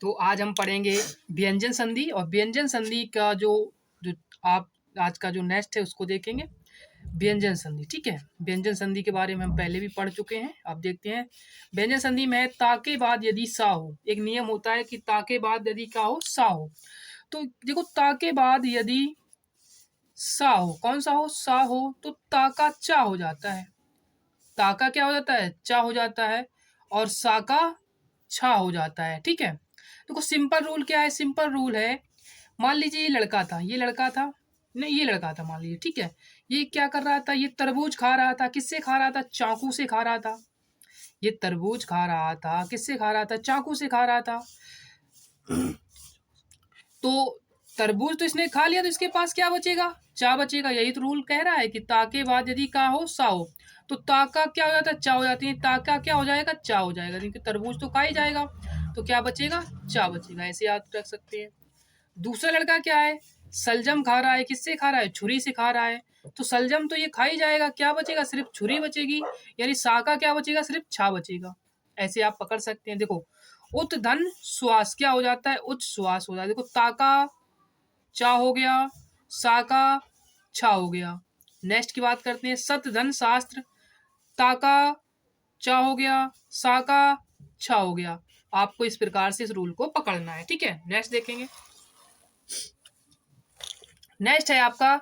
तो आज हम पढ़ेंगे व्यंजन संधि और व्यंजन संधि का जो जो आप आज का जो नेक्स्ट है उसको देखेंगे व्यंजन संधि। ठीक है, व्यंजन संधि के बारे में हम पहले भी पढ़ चुके हैं। अब देखते हैं व्यंजन संधि में ता के बाद यदि सा हो, एक नियम होता है कि ता के बाद यदि का हो सा हो। तो देखो ता के बाद यदि सा हो, कौन सा हो, सा हो, तो ता का चा हो जाता है, ता का क्या हो जाता है, चा हो जाता है, और सा का छा हो जाता है। ठीक है, देखो सिंपल रूल क्या है, सिंपल रूल है, मान लीजिए ये लड़का था, ये लड़का था, नहीं ये लड़का था मान लीजिए। ठीक है, ये क्या कर रहा था, ये तरबूज खा रहा था, किससे खा रहा था, चाकू से खा रहा था। ये तरबूज खा रहा था, किससे खा रहा था, चाकू से खा रहा था। तो तरबूज तो इसने खा लिया, तो इसके पास क्या बचेगा, चा बचेगा। यही तो रूल कह रहा है कि ता के बाद यदि का हो सा हो, तो ता का क्या हो जाता है, चा हो जाती है, ता का क्या हो जाएगा, चा हो जाएगा, क्योंकि तरबूज तो खा ही जाएगा, तो क्या बचेगा, चा बचेगा। ऐसे याद रख सकते हैं। दूसरा लड़का क्या है, सलजम खा रहा है, किससे खा रहा है, छुरी से खा रहा है, तो सलजम तो ये खा ही जाएगा, क्या बचेगा, सिर्फ छुरी बचेगी, यानी सा का क्या बचेगा, सिर्फ छा बचेगा। ऐसे आप पकड़ सकते हैं। देखो उत धन श्वास क्या हो जाता है, उच्च श्वास हो जाता है। देखो ताका चा हो गया, सा का छा हो गया। नेक्स्ट की बात करते हैं सत धन शास्त्र, ताका चा हो गया, सा का छा हो गया। आपको इस प्रकार से इस रूल को पकड़ना है। ठीक है, नेक्स्ट देखेंगे। नेक्स्ट है आपका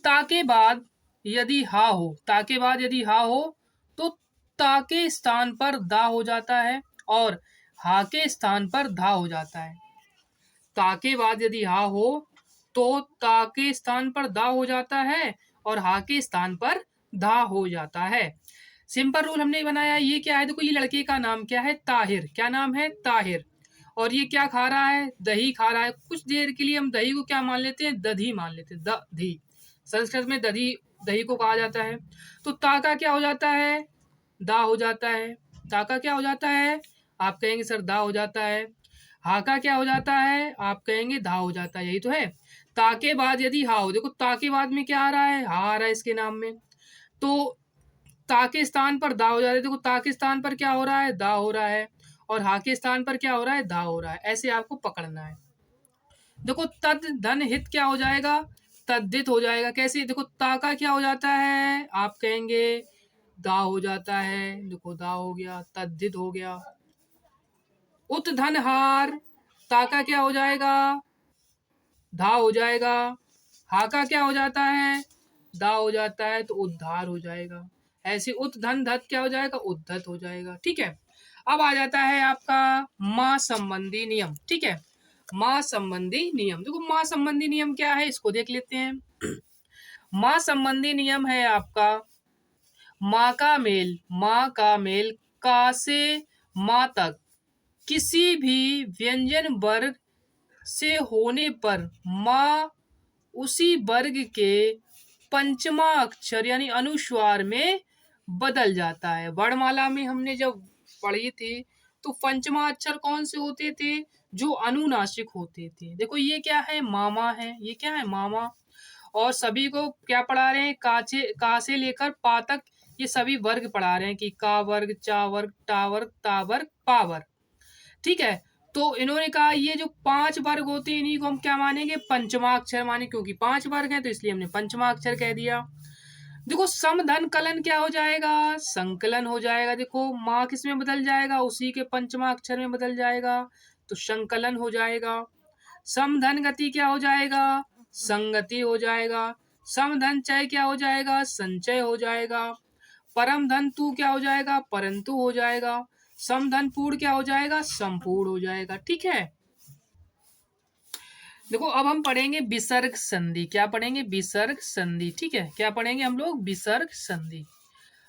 ता के बाद यदि हा हो, ता के बाद यदि हा हो, तो ता के स्थान पर दा हो जाता है और हा के स्थान पर धा हो जाता है। ता के बाद यदि हा हो तो ता के स्थान पर दा हो जाता है और हा के स्थान पर धा हो जाता है। सिंपल रूल हमने बनाया। ये क्या है, देखो ये लड़के का नाम क्या है, ताहिर। क्या नाम है, ताहिर। और ये क्या खा रहा है, दही खा रहा है। कुछ देर के लिए हम दही को क्या मान लेते हैं, दधी मान लेते हैं, दधी। संस्कृत में दधी, दही को कहा जाता है। तो ता का क्या हो जाता है, दा हो जाता है। ता का क्या हो जाता है, आप कहेंगे सर दा हो जाता है। हा का क्या हो जाता है, आप कहेंगे धा हो जाता है। यही तो है। ता के बाद यदि हा हो, देखो ता के बाद में क्या आ रहा है, हा आ रहा है इसके नाम में, तो ता के स्थान पर दा हो जा रहा है। देखो ता के स्थान पर क्या हो रहा है, दा हो रहा है, और हा के स्थान पर क्या हो रहा है, धा हो रहा है। ऐसे आपको पकड़ना है। देखो तद धन हित क्या हो जाएगा, तद्धित हो जाएगा। कैसे, देखो ता का क्या हो जाता है, आप कहेंगे दा हो जाता है। देखो दा हो गया, तद्धित हो गया। उत धन हार, ता का क्या हो जाएगा, धा हो जाएगा। हा का क्या हो जाता है, दा हो जाता है, तो उद्धार हो जाएगा। ऐसे उत धन धत क्या हो जाएगा, उद्धत हो जाएगा। ठीक है, अब आ जाता है आपका माँ संबंधी नियम। ठीक है, माँ संबंधी नियम। देखो माँ संबंधी नियम क्या है, इसको देख लेते हैं। माँ संबंधी नियम है आपका, माँ का मेल का से माँ तक किसी भी व्यंजन वर्ग से होने पर माँ उसी वर्ग के पंचमा अक्षर यानी अनुस्वार में बदल जाता है। वर्णमाला में हमने जब पढ़ी थी तो पंचमा अक्षर कौन से होते थे, जो अनुनासिक होते थे। देखो ये क्या है, मामा है, ये क्या है, मामा। और सभी को क्या पढ़ा रहे हैं, का से लेकर पा तक ये सभी वर्ग पढ़ा रहे हैं कि का वर्ग, चा वर्ग, टा वर्ग, ता वर्ग, पा वर्ग। ठीक है, तो इन्होंने कहा ये जो 5 वर्ग होते हैं इन्हीं को हम क्या मानेंगे, पंचमा अक्षर माने, क्योंकि 5 वर्ग हैं तो इसलिए हमने पंचमा अक्षर कह दिया। देखो समधन कलन क्या हो जाएगा, संकलन हो जाएगा। देखो माँ किस में बदल जाएगा, उसी के पंचमा अक्षर में बदल जाएगा, तो संकलन हो जाएगा। समधन गति क्या हो जाएगा, संगति हो जाएगा। समधन चय क्या हो जाएगा, संचय हो जाएगा। परम धन तू क्या हो जाएगा, परंतु हो जाएगा। समधन पूर्ण क्या हो जाएगा, संपूर्ण हो जाएगा। ठीक है, देखो अब हम पढ़ेंगे विसर्ग संधि। क्या पढ़ेंगे, विसर्ग संधि। ठीक है, क्या पढ़ेंगे हम लोग, विसर्ग संधि।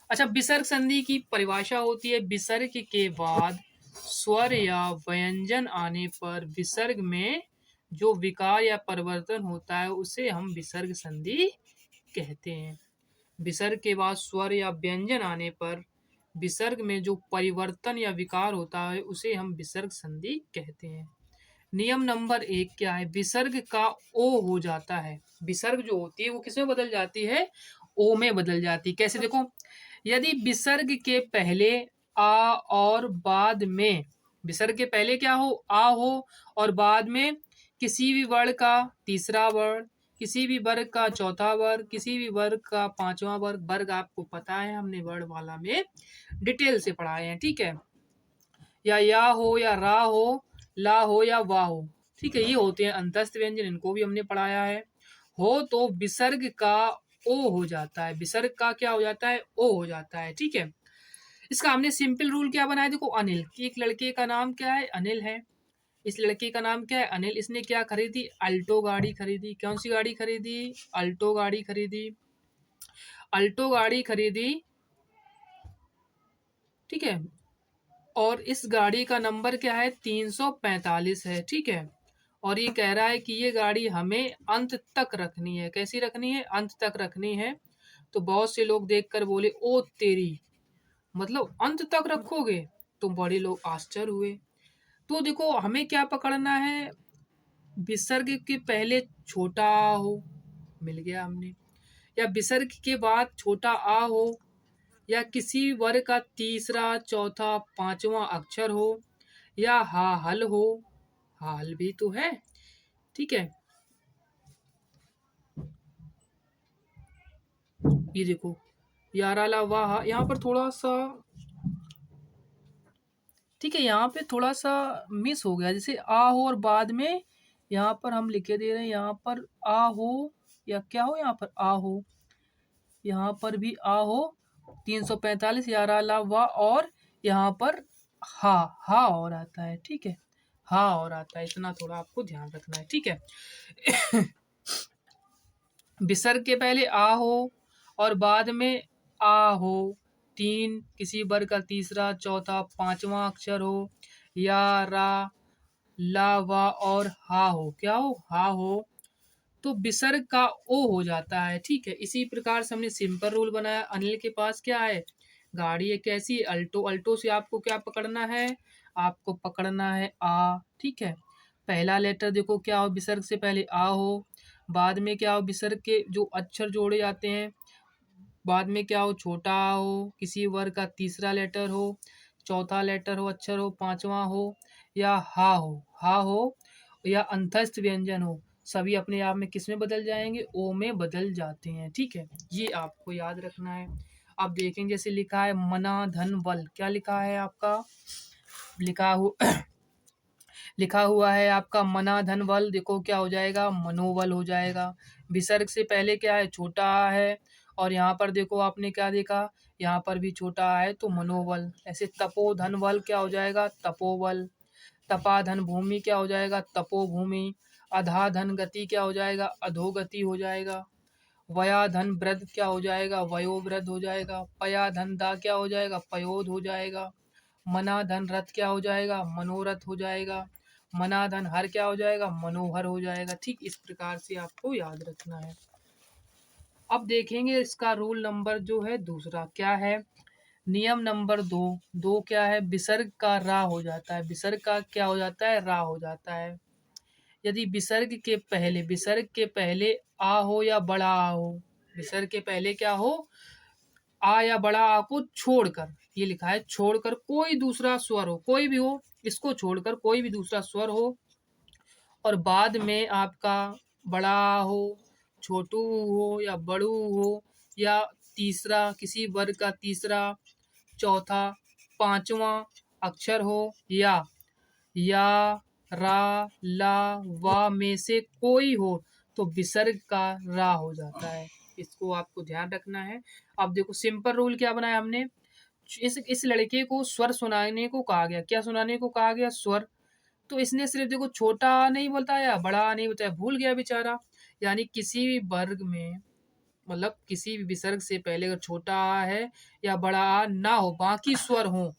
अच्छा, विसर्ग संधि की परिभाषा होती है, विसर्ग के बाद स्वर या व्यंजन आने पर विसर्ग में जो विकार या परिवर्तन होता है उसे हम विसर्ग संधि कहते हैं। विसर्ग के बाद स्वर या व्यंजन आने पर विसर्ग में जो परिवर्तन या विकार होता है उसे हम विसर्ग संधि कहते हैं। नियम नंबर 1 क्या है, विसर्ग का ओ हो जाता है। विसर्ग जो होती है वो किसमें बदल जाती है, ओ में बदल जाती है। कैसे, देखो यदि विसर्ग के पहले आ और बाद में विसर्ग के पहले क्या हो, आ हो, और बाद में किसी भी वर्ण का तीसरा वर्ण, किसी भी वर्ग का चौथा वर्ग, किसी भी वर्ग का पांचवा वर्ग। वर्ग आपको पता है, हमने वर्ड वाला में डिटेल से पढ़ाए हैं, ठीक है। या हो या रा हो, ला हो या वाह हो, ठीक है, ये होते हैं अंतस्थ व्यंजन, इनको भी हमने पढ़ाया है। हो तो विसर्ग का ओ हो जाता है, विसर्ग का क्या हो जाता है, ओ हो जाता है, ठीक है। इसका हमने सिंपल रूल क्या बनाया, देखो अनिल, कि एक लड़के का नाम क्या है, अनिल है। इस लड़के का नाम क्या है, अनिल। इसने क्या खरीदी, अल्टो गाड़ी खरीदी। कौन सी गाड़ी खरीदी, अल्टो गाड़ी खरीदी। अल्टो गाड़ी खरीदी, ठीक है। और इस गाड़ी का नंबर क्या है, 345 है, ठीक है। और ये कह रहा है कि ये गाड़ी हमें अंत तक रखनी है। कैसी रखनी है, अंत तक रखनी है। तो बहुत से लोग देखकर बोले, ओ तेरी, मतलब अंत तक रखोगे। तो बड़े लोग आश्चर्य हुए। तो देखो हमें क्या पकड़ना है, विसर्ग के पहले छोटा आ हो, मिल गया हमने। या विसर्ग के बाद छोटा आ हो, या किसी वर्ग का तीसरा चौथा पांचवा अक्षर हो, या हा हल हो। हा हल भी तो है, ठीक है। ये देखो, याराला वाह, यहाँ पर थोड़ा सा, ठीक है, यहाँ पे थोड़ा सा मिस हो गया। जैसे आ हो और बाद में यहाँ पर हम लिखे दे रहे हैं, यहाँ पर आ हो या क्या हो, यहाँ पर आ हो, यहाँ पर भी आ हो। 345 याराला वाह, और यहाँ पर हा और आता है, ठीक है। हा और आता है, इतना थोड़ा आपको ध्यान रखना है, ठीक है। विसर्ग के पहले आ हो और बाद में आ हो, तीन किसी वर्ग का तीसरा चौथा पांचवा अक्षर हो, या रा ला वा और हा हो, क्या हो, हा हो, तो विसर्ग का ओ हो जाता है, ठीक है। इसी प्रकार से हमने सिंपल रूल बनाया। अनिल के पास क्या है, गाड़ी एक ऐसी अल्टो, अल्टो से आपको क्या पकड़ना है, आपको पकड़ना है आ, ठीक है। पहला लेटर देखो क्या हो, विसर्ग से पहले आ हो, बाद में क्या हो, विसर्ग के जो अक्षर जोड़े जाते हैं, बाद में क्या हो, छोटा आ हो, किसी वर्ग का तीसरा लेटर हो, चौथा लेटर हो, अक्षर हो, पांचवा हो, या हा हो, या अंतस्थ व्यंजन हो, सभी अपने आप में किस में बदल जाएंगे, ओ में बदल जाते हैं, ठीक है। ये आपको याद रखना है। अब देखेंगे, जैसे लिखा है मना धन बल, क्या लिखा है आपका, लिखा हो लिखा हुआ है आपका मना धन बल, देखो क्या हो जाएगा, मनोबल हो जाएगा। विसर्ग से पहले क्या है, छोटा आ है, और यहाँ पर देखो आपने क्या देखा, यहाँ पर भी छोटा आ है, तो मनोबल। ऐसे तपो धन बल क्या हो जाएगा, तपोबल। तपा धन भूमि क्या हो जाएगा, तपोभूमि। अधा धन गति क्या हो जाएगा, अधोगति हो जाएगा। वया धन वृद्ध क्या हो जाएगा, वयोवृद्ध हो जाएगा। पया धन दा क्या हो जाएगा, पयोध हो जाएगा। मना धन रथ क्या हो जाएगा, मनोरथ हो जाएगा। मना धन हर क्या हो जाएगा, मनोहर हो जाएगा। ठीक इस प्रकार से आपको याद रखना है। अब देखेंगे इसका रूल नंबर जो है दूसरा क्या है, नियम नंबर दो। दो क्या है, विसर्ग का रा हो जाता है, विसर्ग का क्या हो जाता है, रा हो जाता है। यदि विसर्ग के पहले आ हो या बड़ा आ हो, विसर्ग के पहले क्या हो, आ या बड़ा आ को छोड़कर, ये लिखा है छोड़कर कोई दूसरा स्वर हो, कोई भी हो, इसको छोड़कर कोई भी दूसरा स्वर हो, और बाद में आपका बड़ा हो, छोटू हो या बड़ू हो, या तीसरा किसी वर्ग का तीसरा चौथा पांचवा अक्षर हो, या रा ला वा में से कोई हो, तो विसर्ग का रा हो जाता है। इसको आपको ध्यान रखना है। अब देखो सिंपल रूल क्या बनाया हमने, इस लड़के को स्वर सुनाने को कहा गया, क्या सुनाने को कहा गया, स्वर। तो इसने सिर्फ देखो छोटा आ नहीं बताया, बड़ा आ नहीं बताया, भूल गया बेचारा। यानी किसी भी वर्ग में, मतलब किसी भी विसर्ग से पहले अगर छोटा आ है या बड़ा आ ना हो, बाकी स्वर हो,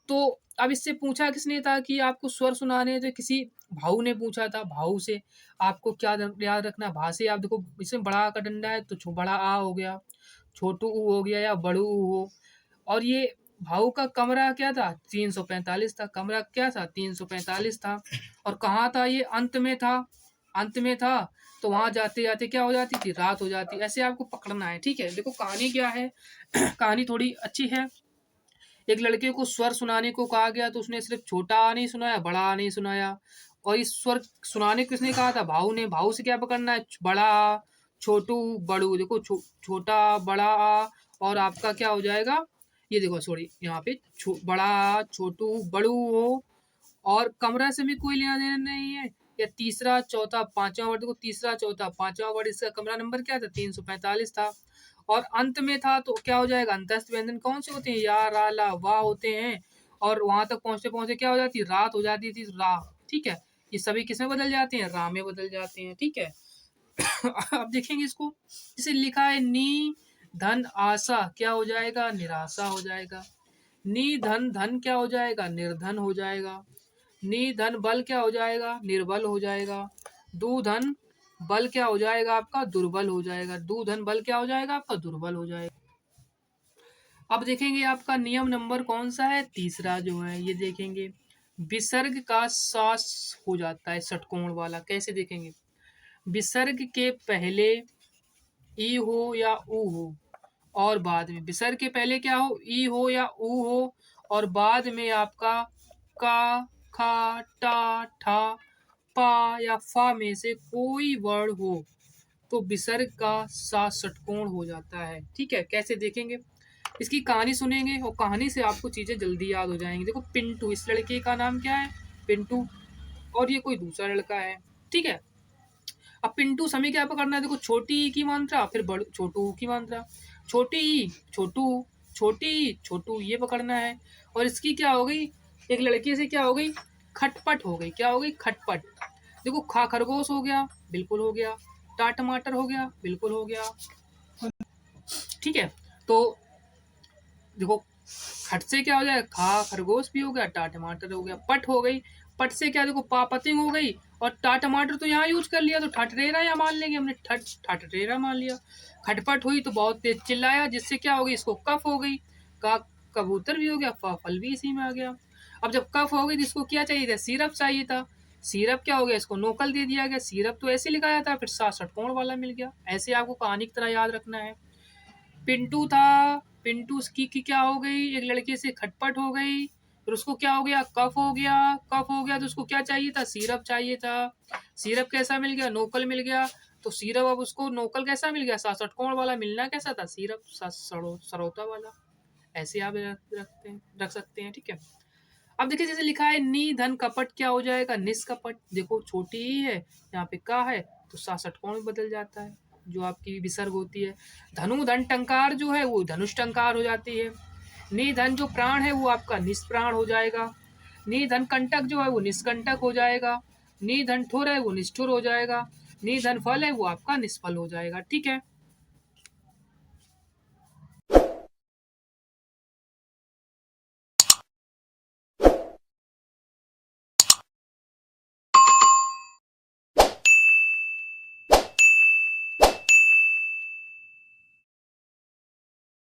तो अब इससे पूछा किसने था कि आपको स्वर सुनाने हैं, तो किसी भाऊ ने पूछा था। भाऊ से आपको क्या याद रखना, भा से आप देखो इसमें बड़ा आ का डंडा है, तो बड़ा आ हो गया, छोटू ऊ हो गया, या बड़ू ऊ हो। और ये भाऊ का कमरा क्या था, 345 था, कमरा क्या था, 345 था। और कहाँ था, ये अंत में था, अंत में था। तो वहां जाते जाते क्या हो जाती थी, रात हो जाती। ऐसे आपको पकड़ना है, ठीक है। देखो कहानी क्या है, कहानी थोड़ी अच्छी है। एक लड़के को स्वर सुनाने को कहा गया तो उसने सिर्फ छोटा आ नहीं सुनाया, बड़ा आ नहीं सुनाया। और इस स्वर सुनाने को किसने कहा था? भाऊ ने। भाऊ से क्या पकड़ना है? बड़ा आ, छोटू, बड़ू। देखो छोटा, बड़ा आ, और आपका क्या हो जाएगा? ये देखो, सॉरी, यहाँ पे बड़ा आ, छोटू, बड़ू हो, और कमरा से भी कोई लेना देना नहीं है। या तीसरा, चौथा, पांचवा वर्ड। देखो तीसरा, चौथा, पांचवा वर्ड, इसका कमरा नंबर क्या था? 345 था। और अंत में था तो क्या हो जाएगा? अंतस्थ व्यंजन कौन से होते हैं? या, रा, ला, वाह होते हैं। और वहां तक पहुंचते पहुंचते क्या हो जाती है? रात हो जाती थी, रा। ठीक है, ये सभी किसमें बदल जाते हैं? रा में बदल जाते हैं। ठीक है। अब देखेंगे इसको, जैसे लिखा है नी धन आशा, क्या हो जाएगा? निराशा हो जाएगा। नी धन, धन क्या हो जाएगा? निर्धन हो जाएगा। नी धन बल क्या हो जाएगा? निर्बल हो जाएगा। दू धन बल क्या हो जाएगा आपका? दुर्बल हो जाएगा। दू धन बल क्या हो जाएगा आपका? दुर्बल हो जाएगा। अब देखेंगे आपका नियम नंबर कौन सा है? तीसरा जो है, ये देखेंगे, विसर्ग का सास हो जाता है षटकोण वाला। कैसे देखेंगे? विसर्ग के पहले ई हो या ऊ हो, और बाद में विसर्ग के पहले क्या हो? ई हो या ऊ हो, और बाद में आपका का, खा, टा, ठा, पा या फा में से कोई वर्ण हो तो विसर्ग का सा षटकोण हो जाता है। ठीक है, कैसे देखेंगे? इसकी कहानी सुनेंगे और कहानी से आपको चीजें जल्दी याद हो जाएंगी। देखो पिंटू, इस लड़के का नाम क्या है? पिंटू। और ये कोई दूसरा लड़का है। ठीक है। अब पिंटू समय क्या पकड़ना है? देखो छोटी ई की मात्रा, फिर बड़ छोटू की मात्रा। छोटी ई, छोटू, छोटी ई, छोटू, ये पकड़ना है। और इसकी क्या हो गई? एक लड़के से क्या हो गई? खटपट हो गई। क्या हो गई? खटपट। देखो खा खरगोश हो गया, बिल्कुल हो गया। टा टमाटर हो गया, बिल्कुल हो गया। ठीक है। तो देखो खट से क्या हो जाएगा? खा खरगोश भी हो गया, टा टमाटर हो गया। पट हो गई, पट से क्या? देखो पा पतिंग हो गई, और टा टमाटर तो यहाँ यूज कर लिया तो ठटरेरा या मान लेंगे हमने, ठटरेरा मान लिया। खटपट हुई तो बहुत तेज चिल्लाया, जिससे क्या हो गई? इसको कफ हो गई। का कबूतर भी हो गया, फल भी इसी में आ गया। अब जब कफ हो गई तो इसको क्या चाहिए था? सिरप चाहिए था। सिरप क्या हो गया? इसको नोकल दे दिया गया। सिरप तो ऐसे लिखाया था, फिर सात षटकोण वाला मिल गया। ऐसे आपको कहानी की तरह याद रखना है। पिंटू था, पिंटू की क्या हो गई? एक लड़के से खटपट हो गई, फिर उसको क्या हो गया? कफ हो गया। कफ हो गया तो उसको क्या चाहिए था? सिरप चाहिए था। सिरप कैसा मिल गया? नोकल मिल गया। तो सिरप अब उसको नोकल कैसा मिल गया? सात षटकोण वाला। मिलना कैसा था? सिरप सरौता वाला। ऐसे आप रख सकते हैं। ठीक है। अब देखिए जैसे लिखा है नी धन कपट, क्या हो जाएगा? निष्कपट। देखो छोटी ही है, यहाँ पे का है तो सात षटकोण में बदल जाता है, जो आपकी विसर्ग होती है। धनु धन टंकार जो है वो धनुष टंकार हो जाती है। नी धन जो प्राण है वो आपका निष्प्राण हो जाएगा। नी धन कंटक जो है वो निष्कंटक हो जाएगा। नी धन ठुर है वो निष्ठुर हो जाएगा। नी धन फल है वो आपका निष्फल हो जाएगा। ठीक है।